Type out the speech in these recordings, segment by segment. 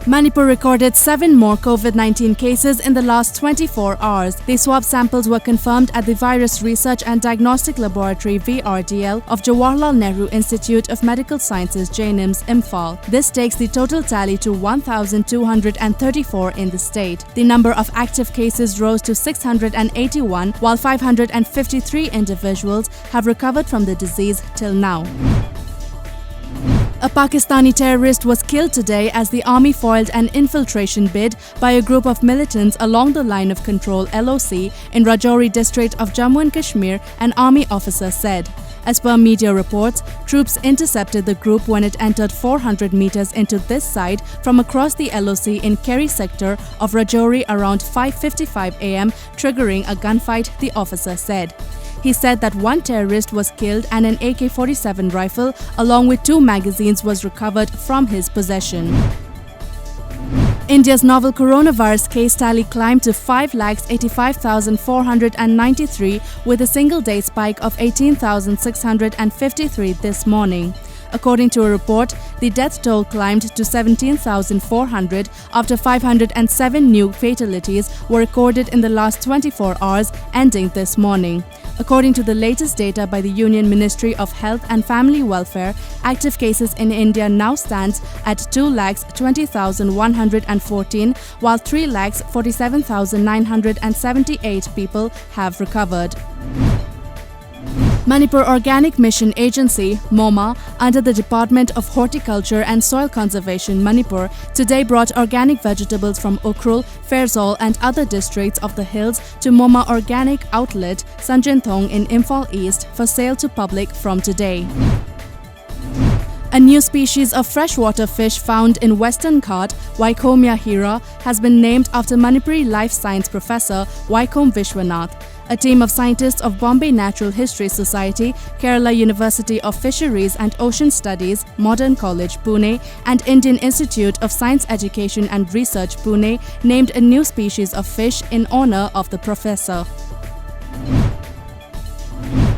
Manipur recorded 7 more COVID-19 cases in the last 24 hours. The swab samples were confirmed at the Virus Research and Diagnostic Laboratory (VRDL) of Jawaharlal Nehru Institute of Medical Sciences (JAMMU's) Imphal. This takes the total tally to 1,234 in the state. The number of active cases rose to 681, while 553 individuals have recovered from the disease till now. A Pakistani terrorist was killed today as the army foiled an infiltration bid by a group of militants along the Line of Control (LOC) in Rajouri district of Jammu and Kashmir, an army officer said. As per media reports, troops intercepted the group when it entered 400 meters into this side from across the LOC in Kerry sector of Rajouri around 5:55 am, triggering a gunfight, the officer said. He said that one terrorist was killed and an AK-47 rifle along with 2 magazines was recovered from his possession. India's novel coronavirus case tally climbed to 5,85,493 with a single-day spike of 18,653 this morning. According to a report, the death toll climbed to 17,400 after 507 new fatalities were recorded in the last 24 hours, ending this morning. According to the latest data by the Union Ministry of Health and Family Welfare, active cases in India now stands at 2,20,114, while 3,47,978 people have recovered. Manipur Organic Mission Agency (MOMA), under the Department of Horticulture and Soil Conservation Manipur, today brought organic vegetables from Ukhrul, Ferzol and other districts of the hills to MOMA Organic Outlet, Sanjinthong in Imphal East for sale to public from today. A new species of freshwater fish found in Western Ghat, Vaikomia hira, has been named after Manipuri life science professor Vaikom Vishwanath. A team of scientists of Bombay Natural History Society, Kerala University of Fisheries and Ocean Studies, Modern College, Pune, and Indian Institute of Science Education and Research, Pune, named a new species of fish in honor of the professor.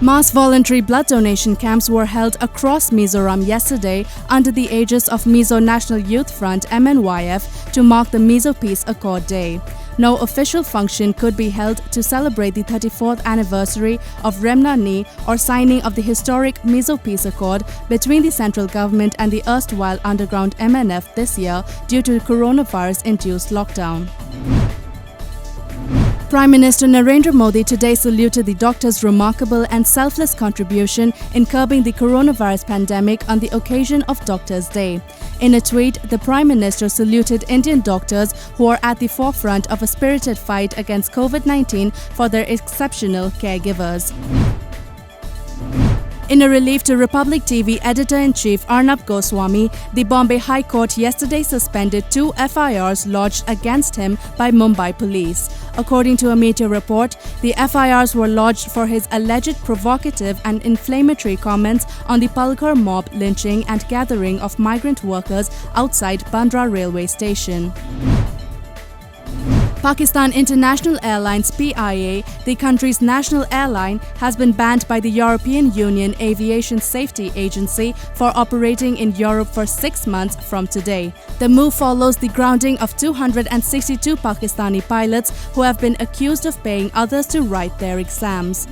Mass voluntary blood donation camps were held across Mizoram yesterday under the aegis of MIZO National Youth Front (MNYF) to mark the MIZO Peace Accord Day. No official function could be held to celebrate the 34th anniversary of Remna or signing of the historic MIZO Peace Accord between the central government and the erstwhile underground MNF this year due to coronavirus-induced lockdown. Prime Minister Narendra Modi today saluted the doctors' remarkable and selfless contribution in curbing the coronavirus pandemic on the occasion of Doctors' Day. In a tweet, the Prime Minister saluted Indian doctors who are at the forefront of a spirited fight against COVID-19 for their exceptional caregivers. In a relief to Republic TV Editor-in-Chief ARNAB GOSWAMI, the Bombay High Court yesterday suspended 2 FIRs lodged against him by Mumbai police. According to a media report, the FIRs were lodged for his alleged provocative and inflammatory comments on the Palghar mob lynching and gathering of migrant workers outside Bandra railway station. Pakistan International Airlines (PIA), the country's national airline, has been banned by the European Union Aviation Safety Agency for operating in Europe for 6 months from today. The move follows the grounding of 262 Pakistani pilots who have been accused of paying others to write their exams.